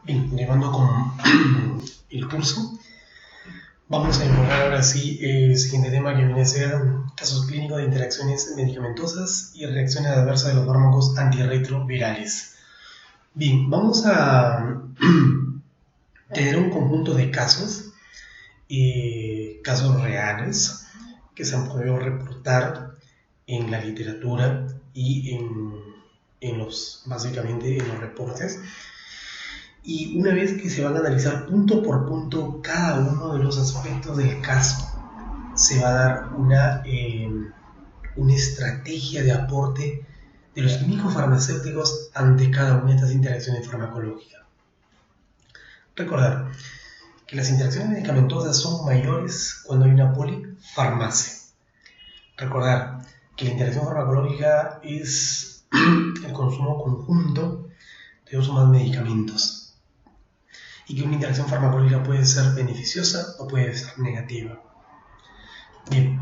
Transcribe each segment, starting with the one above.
Bien, continuando con el curso, vamos a enfocar ahora sí el siguiente tema, que viene a ser casos clínicos de interacciones medicamentosas y reacciones adversas de los fármacos antirretrovirales. Bien, vamos a tener un conjunto de casos reales que se han podido reportar en la literatura y básicamente en los reportes. Y una vez que se van a analizar punto por punto cada uno de los aspectos del caso, se va a dar una estrategia de aporte de los químicos farmacéuticos ante cada una de estas interacciones farmacológicas. Recordar que las interacciones medicamentosas son mayores cuando hay una polifarmacia. Recordar que la interacción farmacológica es el consumo conjunto de dos o más medicamentos, y que una interacción farmacológica puede ser beneficiosa o puede ser negativa. Bien,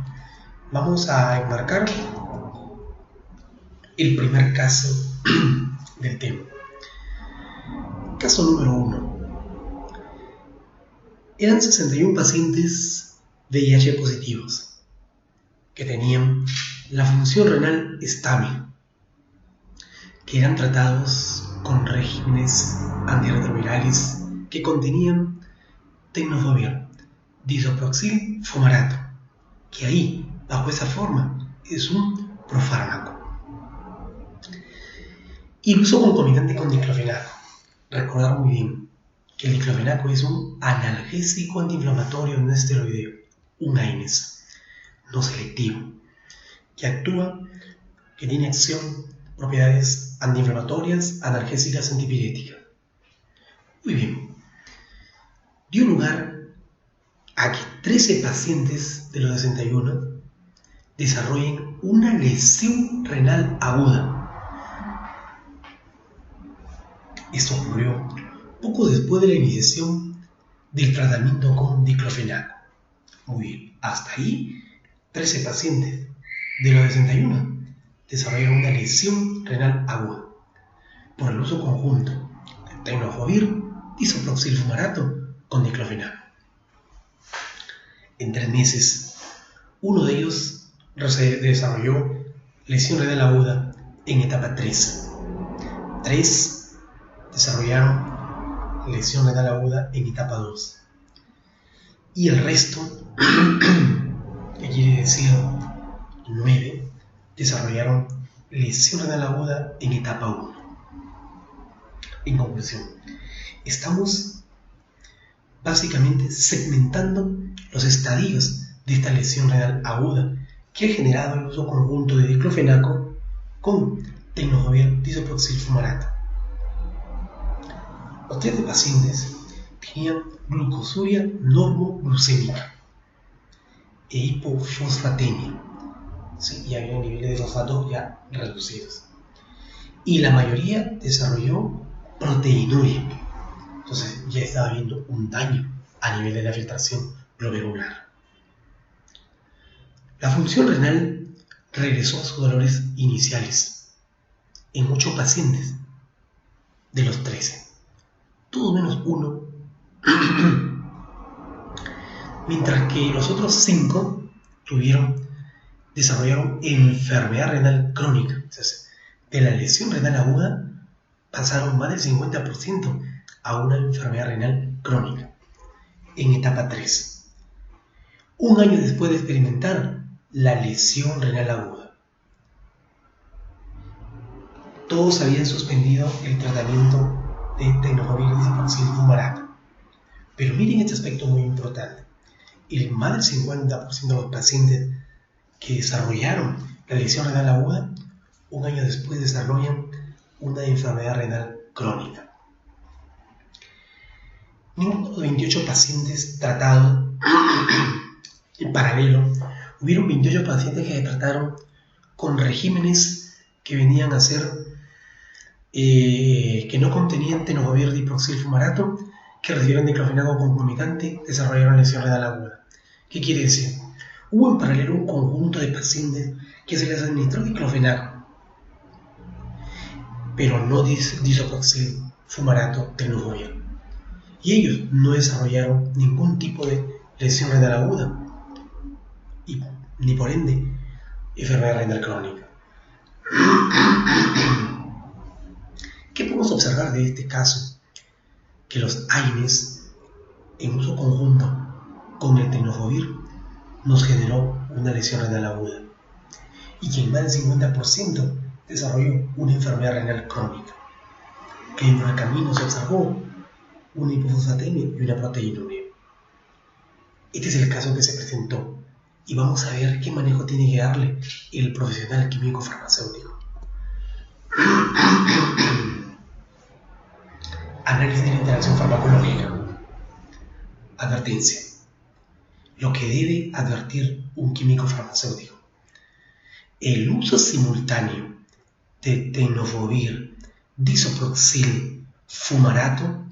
vamos a enmarcar el primer caso del tema. Caso número 1. Eran 61 pacientes VIH positivos que tenían la función renal estable, que eran tratados con regímenes antirretrovirales que contenían tenofovir, disoproxil, fumarato, que ahí, bajo esa forma, es un profármaco. Y el uso concomitante con diclofenaco. Recordar muy bien que el diclofenaco es un analgésico antiinflamatorio no esteroideo, un AINES, no selectivo, que tiene acción, propiedades antiinflamatorias, analgésicas, antipiréticas. Muy bien. Dio lugar a que 13 pacientes de los 61 desarrollen una lesión renal aguda. Esto ocurrió poco después de la iniciación del tratamiento con diclofenaco. Muy bien, hasta ahí 13 pacientes de los 61 desarrollaron una lesión renal aguda por el uso conjunto de tenofovir, disoproxil, fumarato con diclofenaco. En 3 meses, uno de ellos desarrolló lesión renal aguda en etapa 3. 3 desarrollaron lesión renal aguda en etapa 2. Y el resto, que quiere decir 9, desarrollaron lesión renal aguda en etapa 1. En conclusión, estamos básicamente segmentando los estadios de esta lesión renal aguda que ha generado el uso conjunto de diclofenaco con tenofovir, disoproxil, fumarato. Los 13 pacientes tenían glucosuria normoglucémica e hipofosfatemia, ¿sí? Y había niveles de fosfato ya reducidos. Y la mayoría desarrolló proteinuria. Entonces ya estaba habiendo un daño a nivel de la filtración glomerular. La función renal regresó a sus valores iniciales en 8 pacientes de los 13, todo menos uno, mientras que los otros 5 desarrollaron enfermedad renal crónica. Entonces, de la lesión renal aguda pasaron más del 50% a una enfermedad renal crónica en etapa 3, un año después de experimentar la lesión renal aguda. Todos habían suspendido el tratamiento de tenofovir, disoproxil, fumarato. Pero miren este aspecto muy importante. El más del 50% de los pacientes que desarrollaron la lesión renal aguda, un año después desarrollan una enfermedad renal crónica. Ninguno de los 28 pacientes tratados en paralelo, hubieron 28 pacientes que se trataron con regímenes que venían a ser que no contenían tenofovir, disoproxil, fumarato, que recibieron diclofenaco concomitante, desarrollaron lesión renal aguda. ¿Qué quiere decir? Hubo en paralelo un conjunto de pacientes que se les administró diclofenaco, pero no disoproxil, fumarato, tenofovir. y ellos no desarrollaron ningún tipo de lesión renal aguda y ni por ende enfermedad renal crónica. ¿Qué podemos observar de este caso? Que los AINES en uso conjunto con el tenofovir nos generó una lesión renal aguda y que en más del 50% desarrolló una enfermedad renal crónica, que en el camino se observó una hipofosfatemia y una proteinuria. Este es el caso que se presentó y vamos a ver qué manejo tiene que darle el profesional químico farmacéutico. Análisis de la interacción farmacológica. Advertencia. Lo que debe advertir un químico farmacéutico: el uso simultáneo de tenofovir, disoproxil, fumarato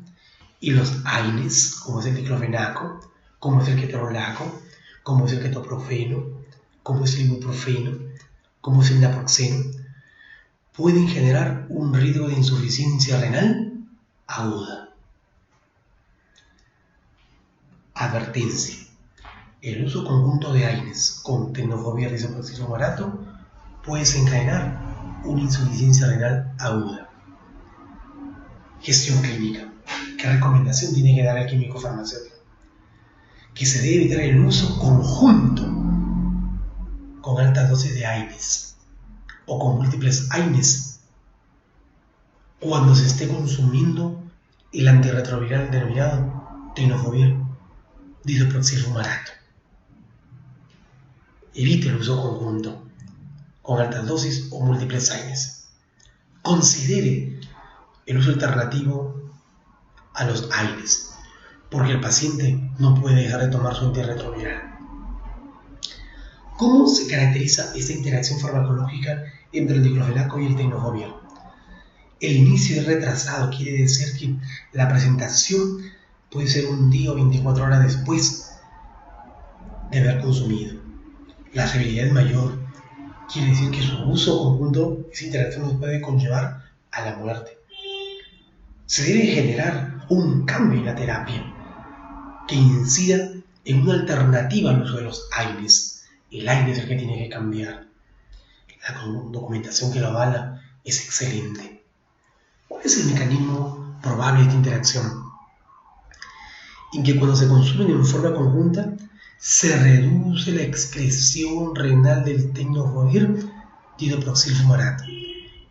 y los AINES, como es el diclofenaco, como es el ketorolaco, como es el ketoprofeno, como es el ibuprofeno, como es el naproxeno, pueden generar un riesgo de insuficiencia renal aguda. Advertencia. El uso conjunto de AINES con tenofovir, disoproxil, fumarato puede desencadenar una insuficiencia renal aguda. Gestión clínica. ¿Qué recomendación tiene que dar el químico farmacéutico? Que se debe evitar el uso conjunto con altas dosis de AINES o con múltiples AINES cuando se esté consumiendo el antirretroviral denominado tenofovir, disoproxil, fumarato. Evite el uso conjunto con altas dosis o múltiples AINES. Considere el uso alternativo a los AINES, porque el paciente no puede dejar de tomar su antirretroviral. ¿Cómo se caracteriza esta interacción farmacológica entre el diclofenaco y el tenofovir? El inicio es retrasado, quiere decir que la presentación puede ser un día o 24 horas después de haber consumido. La severidad es mayor, quiere decir que su uso conjunto, esa interacción nos puede conllevar a la muerte. Se debe generar un cambio en la terapia que incida en una alternativa al uso de los AINES. El AINES es el que tiene que cambiar. La documentación que lo avala es excelente. ¿Cuál es el mecanismo probable de esta interacción? En que cuando se consumen en forma conjunta, se reduce la excreción renal del tenofovir, disoproxil, fumarato,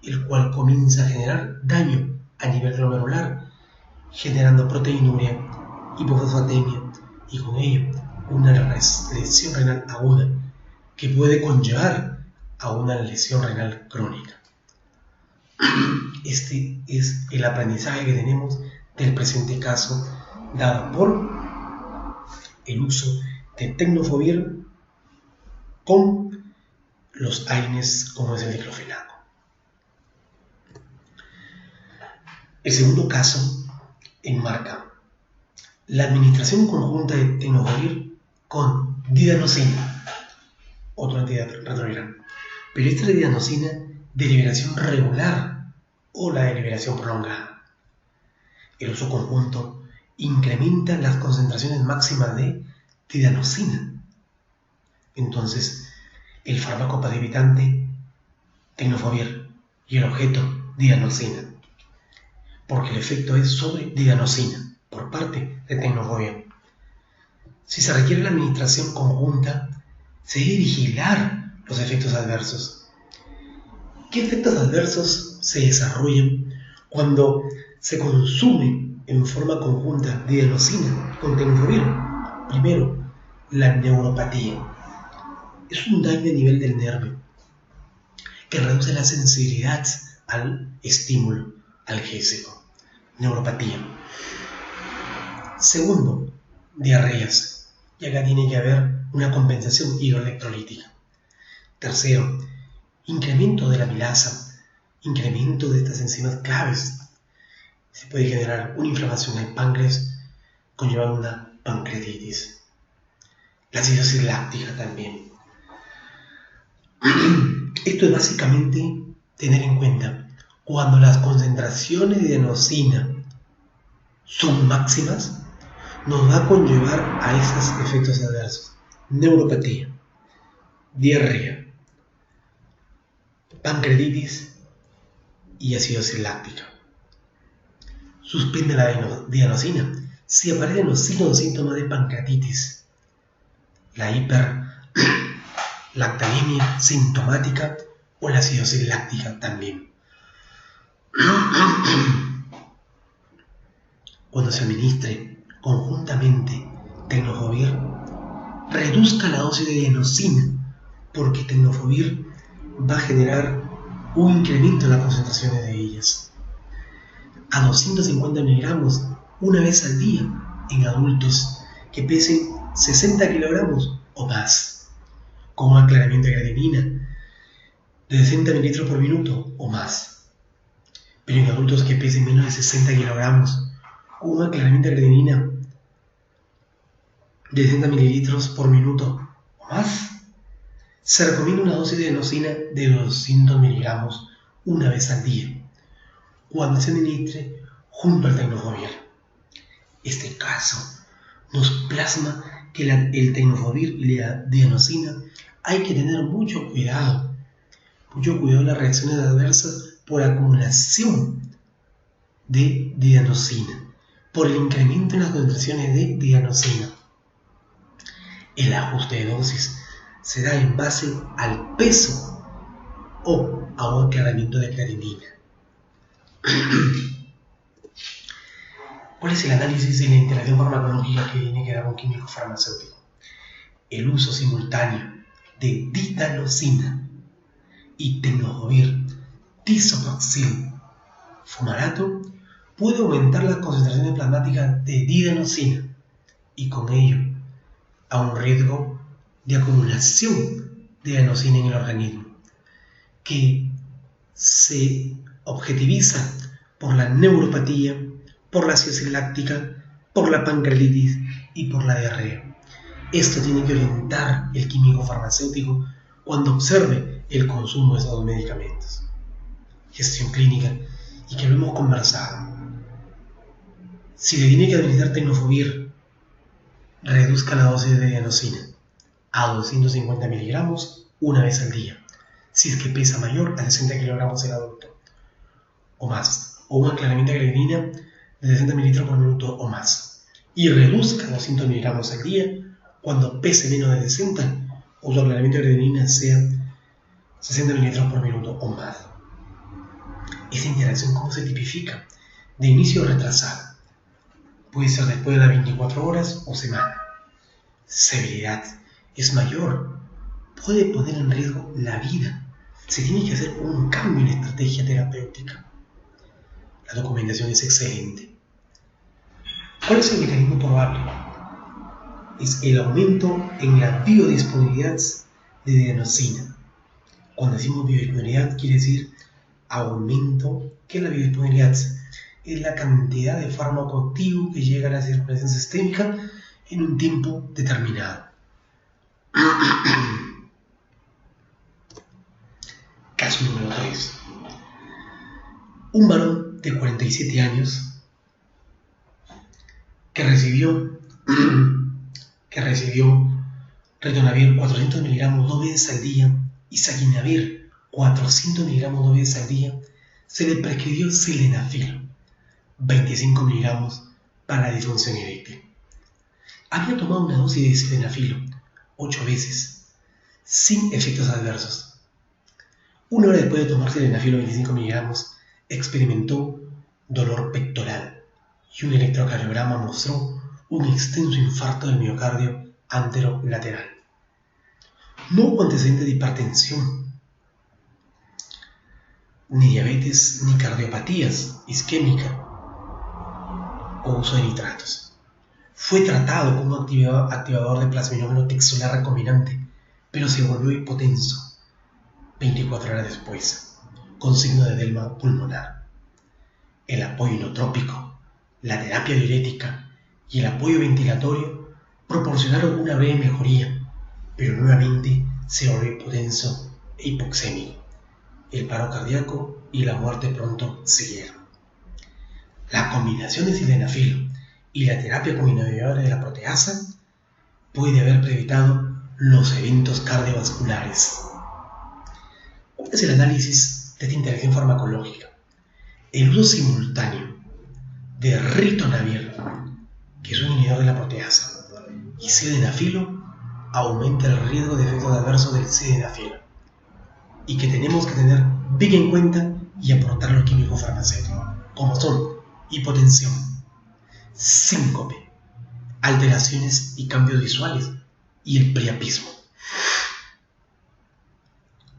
el cual comienza a generar daño a nivel glomerular, generando proteinuria, hipofosfatemia y con ello una lesión renal aguda que puede conllevar a una lesión renal crónica. Este es el aprendizaje que tenemos del presente caso, dado por el uso de tenofovir con los AINES como es el diclofenaco. El segundo caso enmarca la administración conjunta de tenofovir con didanosina, otro antirretroviral, pero esta es la didanosina de liberación regular o la de liberación prolongada. El uso conjunto incrementa las concentraciones máximas de didanosina. Entonces, el fármaco precipitante, tenofovir, y el objeto, didanosina, porque el efecto es sobre didanosina por parte de tenofovir. Si se requiere la administración conjunta, se debe vigilar los efectos adversos. ¿Qué efectos adversos se desarrollan cuando se consume en forma conjunta didanosina con tenofovir? Primero, la neuropatía. Es un daño a nivel del nervio que reduce la sensibilidad al estímulo analgésico. Neuropatía. Segundo, diarreas. Y acá tiene que haber una compensación hidroelectrolítica. Tercero, incremento de la amilasa, incremento de estas enzimas claves. Se puede generar una inflamación del páncreas, conllevando una pancreatitis. La acidosis láctica también. Esto es básicamente tener en cuenta cuando las concentraciones de adenosina son máximas, nos va a conllevar a esos efectos adversos: neuropatía, diarrea, pancreatitis y acidosis láctica. Suspende la dianosina si aparecen los signos o síntomas de pancreatitis, la hiperlactalemia sintomática o la acidosis láctica también. Cuando se administre conjuntamente tenofovir, reduzca la dosis de dianosina, porque tenofovir va a generar un incremento en las concentraciones de ellas a 250 miligramos una vez al día en adultos que pesen 60 kilogramos o más, con un aclaramiento de creatinina de 60 mililitros por minuto o más. Pero en adultos que pesen menos de 60 kilogramos, con un aclaramiento de creatinina de 60 mililitros por minuto o más, se recomienda una dosis de dianosina de 200 miligramos una vez al día, cuando se administre junto al tenofovir. Este caso nos plasma que el tenofovir y la dianosina hay que tener mucho cuidado en las reacciones adversas por acumulación de dianosina, por el incremento en las concentraciones de dianosina. El ajuste de dosis se da en base al peso o a un aclaramiento de creatinina. ¿Cuál es el análisis de la interacción farmacológica que tiene que dar un químico farmacéutico? El uso simultáneo de didanosina y tenofovir disoproxil fumarato puede aumentar las concentraciones plasmáticas de didanosina y con ello a un riesgo de acumulación de dianosina en el organismo, que se objetiviza por la neuropatía, por la acidosis láctica, por la pancreatitis y por la diarrea. Esto tiene que orientar el químico farmacéutico cuando observe el consumo de esos medicamentos. Gestión clínica, y que lo hemos conversado. Si le tiene que administrar tenofovir, reduzca la dosis de dianosina a 250 miligramos una vez al día, si es que pesa mayor a 60 kilogramos el adulto o más, o un aclaramiento de creatinina de 60 mililitros por minuto o más, y reduzca 200 miligramos al día cuando pese menos de 60 o su aclaramiento de creatinina sea 60 mililitros por minuto o más. Esta interacción, ¿cómo se tipifica? De inicio retrasado. Puede ser después de las 24 horas o semana. Severidad es mayor. Puede poner en riesgo la vida. Se tiene que hacer un cambio en la estrategia terapéutica. La documentación es excelente. ¿Cuál es el mecanismo probable? Es el aumento en la biodisponibilidad de dianosina. Cuando decimos biodisponibilidad, quiere decir aumento. ¿Qué es la biodisponibilidad? Es la cantidad de fármaco activo que llega a la circulación sistémica en un tiempo determinado. Caso número 3. Un varón de 47 años que recibió ritonavir 400 miligramos 2 veces al día y saquinavir 400 miligramos 2 veces al día, se le prescribió sildenafil 25 miligramos para la disfunción eréctil. Había tomado una dosis de sildenafilo 8 veces, sin efectos adversos. Una hora después de tomar sildenafilo 25 miligramos, experimentó dolor pectoral y un electrocardiograma mostró un extenso infarto del miocardio anterolateral. No hubo antecedentes de hipertensión, ni diabetes, ni cardiopatías isquémica o uso de nitratos. Fue tratado como activador de plasminógeno tixolar recombinante, pero se volvió hipotenso 24 horas después, con signo de edema pulmonar. El apoyo inotrópico, la terapia diurética y el apoyo ventilatorio proporcionaron una breve mejoría, pero nuevamente se volvió hipotenso e hipoxémico. El paro cardíaco y la muerte pronto siguieron. La combinación de sildenafil y la terapia con inhibidores de la proteasa puede haber prevenido los eventos cardiovasculares. ¿Cuál es el análisis de esta interacción farmacológica? El uso simultáneo de ritonavir, que es un inhibidor de la proteasa, y sildenafilo aumenta el riesgo de efectos adversos del sildenafil, y que tenemos que tener bien en cuenta y aportar los químicos farmacéuticos, como son hipotensión, síncope, alteraciones y cambios visuales y el priapismo.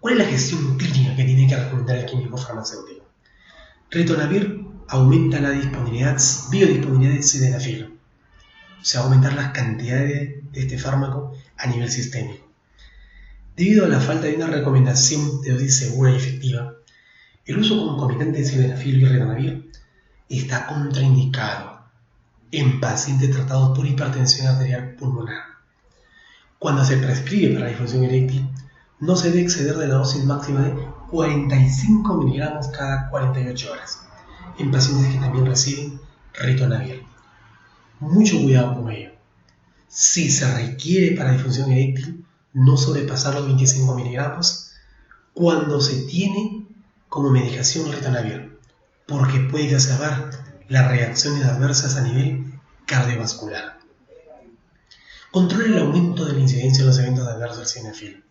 ¿Cuál es la gestión clínica que tiene que recomendar el químico farmacéutico? Ritonavir aumenta la biodisponibilidad de sildenafilo, o sea, aumentar las cantidades de este fármaco a nivel sistémico. Debido a la falta de una recomendación de dosis segura y efectiva, el uso concomitante de sildenafil y ritonavir está contraindicado en pacientes tratados por hipertensión arterial pulmonar. Cuando se prescribe para disfunción eréctil, no se debe exceder de la dosis máxima de 45 miligramos cada 48 horas en pacientes que también reciben ritonavir. Mucho cuidado con ello. Si se requiere para disfunción eréctil, no sobrepasar los 25 miligramos cuando se tiene como medicación ritonavir, porque puede exacerbar las reacciones adversas a nivel cardiovascular. Controla el aumento de la incidencia de los eventos adversos del sildenafil.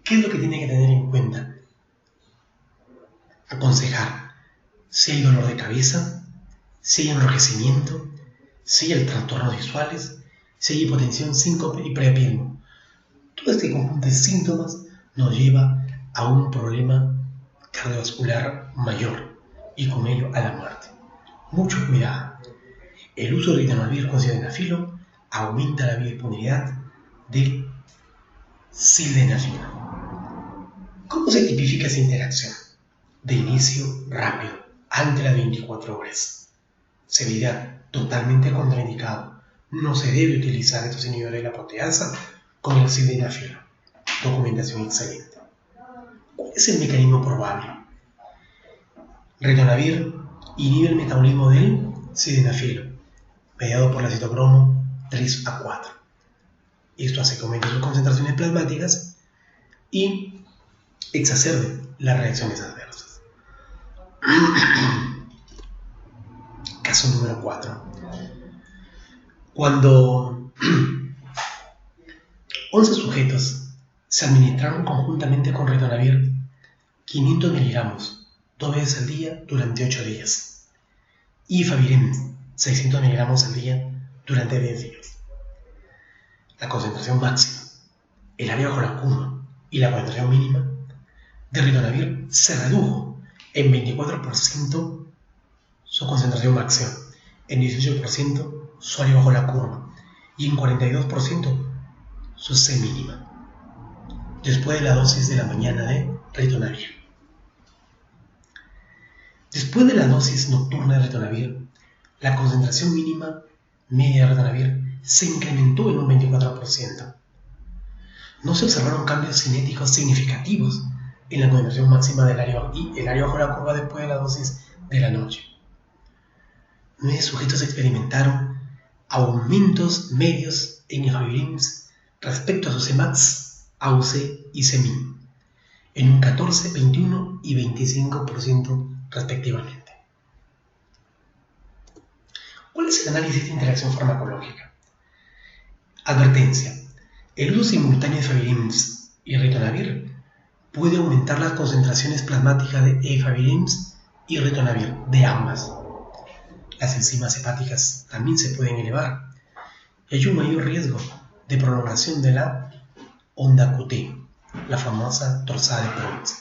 ¿Qué es lo que tiene que tener en cuenta? Aconsejar si hay dolor de cabeza, si hay enrojecimiento, si hay trastornos visuales, si hay hipotensión, síncope y priapismo. Todo este conjunto de síntomas nos lleva a un problema cardiovascular mayor y con ello a la muerte. Mucho cuidado. El uso de ritonavir con sildenafilo aumenta la biodisponibilidad del sildenafilo. ¿Cómo se tipifica esa interacción? De inicio rápido, antes de las 24 horas. Severidad totalmente contraindicado. No se debe utilizar estos inhibidores de la proteasa con el sildenafilo. Documentación excelente. ¿Cuál es el mecanismo probable? Ritonavir inhibe el metabolismo del sildenafilo, mediado por la citocromo 3A4. Esto hace que aumente sus concentraciones plasmáticas y exacerbe las reacciones adversas. Caso número 4. Cuando 11 sujetos se administraron conjuntamente con ritonavir 500 miligramos 2 veces al día durante 8 días y favirenz 600 miligramos al día durante 10 días. La concentración máxima, el área bajo la curva y la concentración mínima de ritonavir se redujo en 24% su concentración máxima, en 18% su área bajo la curva y en 42% su C mínima, después de la dosis de la mañana de ritonavir. Después de la dosis nocturna de ritonavir, la concentración mínima media de ritonavir se incrementó en un 24%. No se observaron cambios cinéticos significativos en la concentración máxima del área y el área bajo la curva después de la dosis de la noche. 9 sujetos experimentaron aumentos medios en favirenz respecto a su Cmax, AUC y Cmin, en un 14, 21 y 25% respectivamente. ¿Cuál es el análisis de interacción farmacológica? Advertencia. El uso simultáneo de favirenz y ritonavir puede aumentar las concentraciones plasmáticas de favirenz y ritonavir de ambas. Las enzimas hepáticas también se pueden elevar y hay un mayor riesgo de prolongación de la onda QT, la famosa torsada de Proust.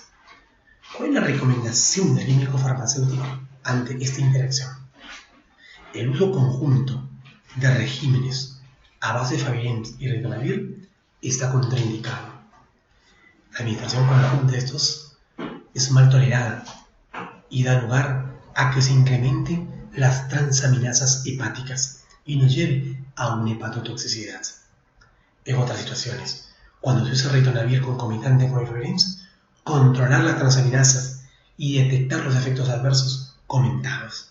¿Cuál es la recomendación del químico farmacéutico ante esta interacción? El uso conjunto de regímenes a base de favirenz y ritonavir está contraindicado. La administración conjunta de estos es mal tolerada y da lugar a que se incrementen las transaminasas hepáticas y nos lleve a una hepatotoxicidad. En otras situaciones, cuando se usa ritonavir concomitante con favirenz, controlar las transaminasas y detectar los efectos adversos comentados.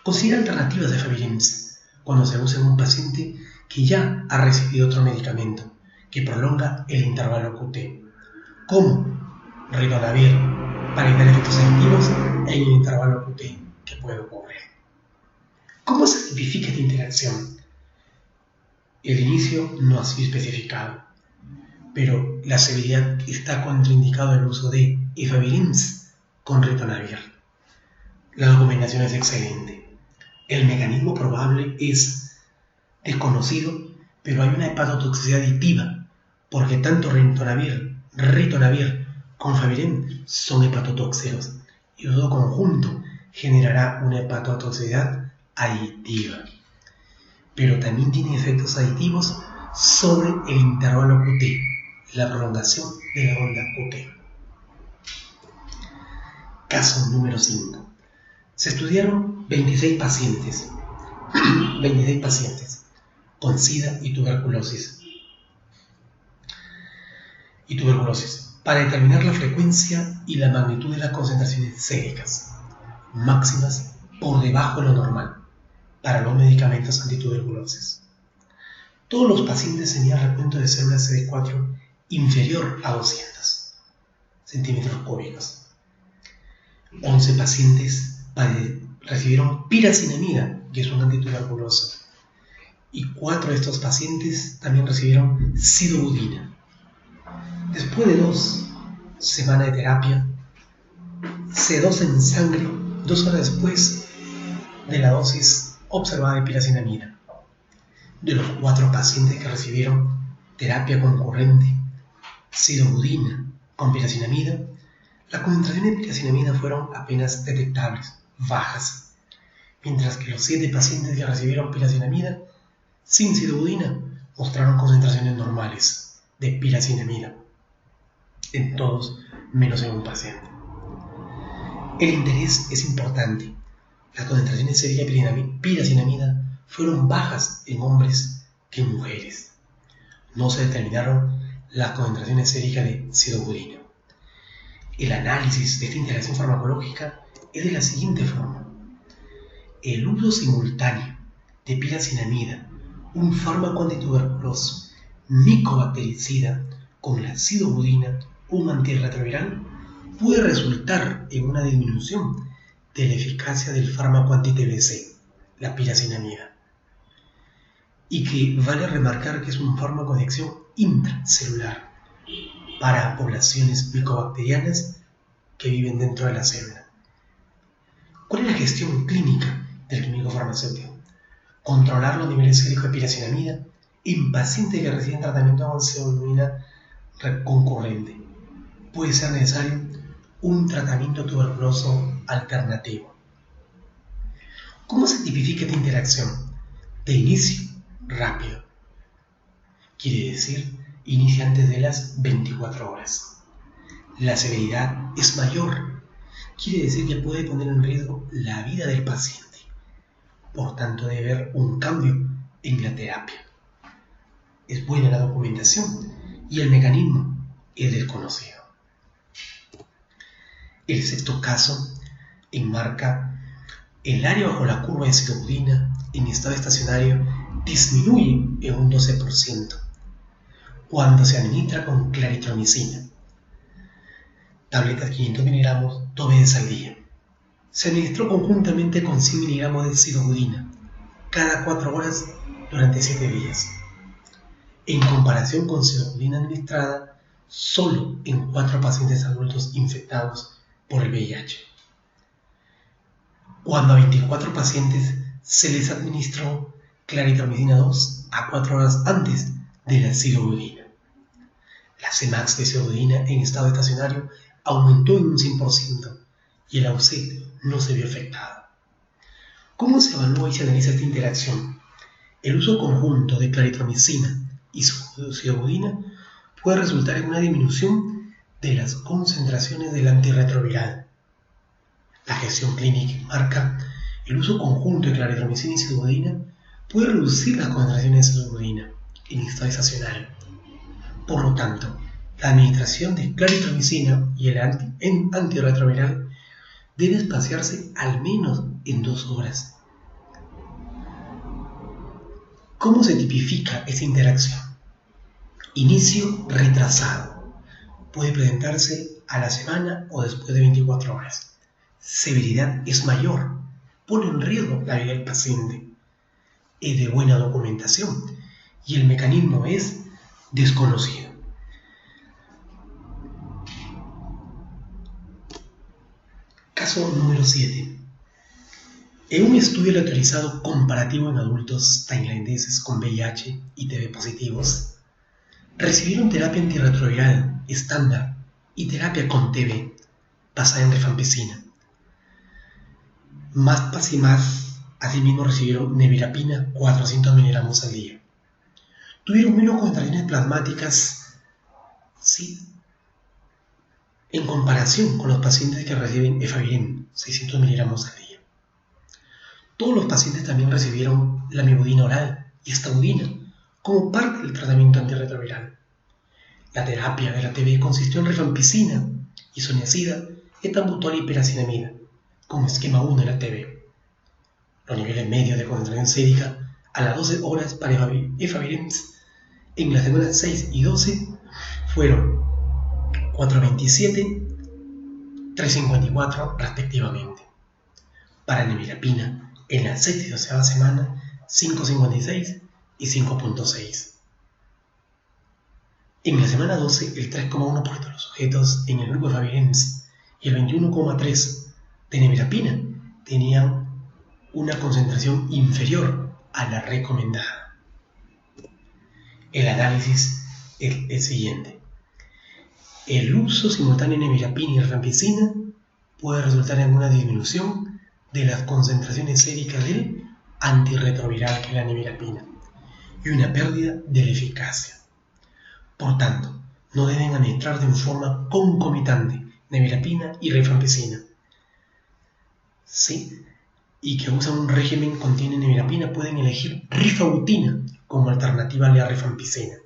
Considera alternativas de Favirenz cuando se usa en un paciente que ya ha recibido otro medicamento que prolonga el intervalo QT, como ritonavir para evitar efectos adictivos en el intervalo QT que puede ocurrir. ¿Cómo se tipifica esta interacción? El inicio no ha sido especificado, pero la severidad está contraindicado el uso de efavirenz con ritonavir. La documentación es excelente. El mecanismo probable es desconocido, pero hay una hepatotoxicidad aditiva, porque tanto ritonavir con favirenz son hepatotóxicos, y todo conjunto generará una hepatotoxicidad aditiva. Pero también tiene efectos aditivos sobre el intervalo QT, la prolongación de la onda QT. Caso número 5. Se estudiaron 26 pacientes con SIDA y tuberculosis para determinar la frecuencia y la magnitud de las concentraciones séricas máximas por debajo de lo normal para los medicamentos antituberculosis. Todos los pacientes tenían recuento de células CD4 inferior a 200 centímetros cúbicos. 11 pacientes recibieron piracinamida, que es un antituberculoso, y 4 de estos pacientes también recibieron sidobudina. Después de 2 semanas de terapia, C2 en sangre 2 horas después de la dosis observada de piracinamida. De los 4 pacientes que recibieron terapia concurrente, sidobudina con piracinamida, las concentraciones de piracinamida fueron apenas detectables, bajas, mientras que los 7 pacientes que recibieron piracinamida sin sidobudina mostraron concentraciones normales de piracinamida, en todos menos en un paciente. El interés es importante. Las concentraciones séricas de piracinamida fueron bajas en hombres que en mujeres. No se determinaron las concentraciones séricas de sidobudina. El análisis de esta interacción farmacológica es de la siguiente forma. El uso simultáneo de piracinamida, un fármaco antituberculoso micobactericida, con la sidobudina, un antirretroviral, puede resultar en una disminución de la eficacia del fármaco anti-TBC, la piracinamida, y que vale remarcar que es un fármaco de acción intracelular para poblaciones micobacterianas que viven dentro de la célula. ¿Cuál es la gestión clínica del químico farmacéutico? Controlar los niveles séricos de piracinamida en pacientes que reciben tratamiento con sidobudina concurrente. Puede ser necesario un tratamiento tuberculoso alternativo. ¿Cómo se tipifica esta interacción? De inicio rápido. Quiere decir, inicia antes de las 24 horas. La severidad es mayor. Quiere decir que puede poner en riesgo la vida del paciente. Por tanto, debe haber un cambio en la terapia. Es buena la documentación y el mecanismo es desconocido. El sexto caso enmarca el área bajo la curva de sidobudina en estado estacionario disminuye en un 12% cuando se administra con claritromicina, tabletas 500 miligramos 2 veces al día. Se administró conjuntamente con 100 miligramos de sidobudina cada 4 horas durante 7 días, en comparación con sidobudina administrada solo en 4 pacientes adultos infectados por el VIH. Cuando a 24 pacientes se les administró claritromicina 2 a 4 horas antes de la sidobudina. La Cmax de sidobudina en estado estacionario aumentó en un 100% y el AUC no se vio afectado. ¿Cómo se evalúa y se analiza esta interacción? El uso conjunto de claritromicina y sidobudina puede resultar en una disminución de las concentraciones del antirretroviral. La gestión clínica marca el uso conjunto de claritromicina y sidobudina puede reducir las concentraciones de sidobudina en estado estacionario. Por lo tanto, la administración de claritromicina y el antirretroviral debe espaciarse al menos en 2 horas ¿Cómo se tipifica esta interacción? Inicio retrasado. Puede presentarse a la semana o después de 24 horas. Severidad es mayor. Pone en riesgo la vida del paciente. Es de buena documentación y el mecanismo es desconocido. Caso número 7. En un estudio aleatorizado comparativo en adultos tailandeses con VIH y TB positivos, recibieron terapia antirretroviral estándar y terapia con TB basada en rifampicina. Asimismo recibieron nevirapina 400 miligramos al día. Tuvieron menos concentraciones plasmáticas, sí, en comparación con los pacientes que reciben efavirenz 600 miligramos al día. Todos los pacientes también recibieron lamivudina oral y estaudina como parte del tratamiento antirretroviral. La terapia de la TB consistió en rifampicina, isoniazida, etambutol y piracinamida, como esquema 1 de la TB. Los niveles medios de concentración sérica a las 12 horas para efavirenz en las semanas 6 y 12 fueron 427, 354 respectivamente. Para nevirapina en la 6 y 12 semana 5.56 y 5.6. En la semana 12, el 3,1% de los sujetos en el grupo de efavirenz y el 21,3% de nevirapina tenían una concentración inferior a la recomendada. El análisis es el siguiente. El uso simultáneo de nevirapina y rifampicina puede resultar en una disminución de las concentraciones séricas del antirretroviral que es la nevirapina y una pérdida de la eficacia. Por tanto, no deben administrar de forma concomitante nevirapina y rifampicina. ¿Sí? Y que usan un régimen que contiene nevirapina pueden elegir rifabutina como alternativa a la rifampicina.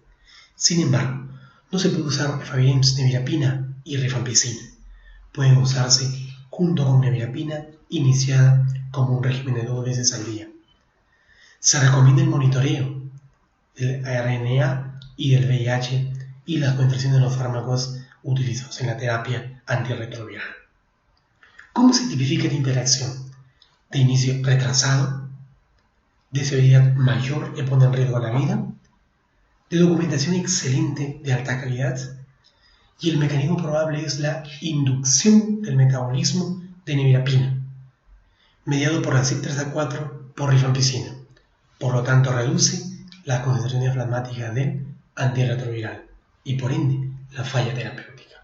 Sin embargo, no se puede usar efavirenz, nevirapina y rifampicina. Pueden usarse junto con nevirapina iniciada como un régimen de 2 veces al día. Se recomienda el monitoreo del RNA y del VIH y la concentración de los fármacos utilizados en la terapia antirretroviral. ¿Cómo se tipifica esta interacción? De inicio retrasado, de severidad mayor que pone en riesgo la vida, de documentación excelente de alta calidad, y el mecanismo probable es la inducción del metabolismo de nevirapina, mediado por la CYP3A4 por rifampicina. Por lo tanto, reduce las concentraciones plasmáticas del antirretroviral y por ende la falla terapéutica.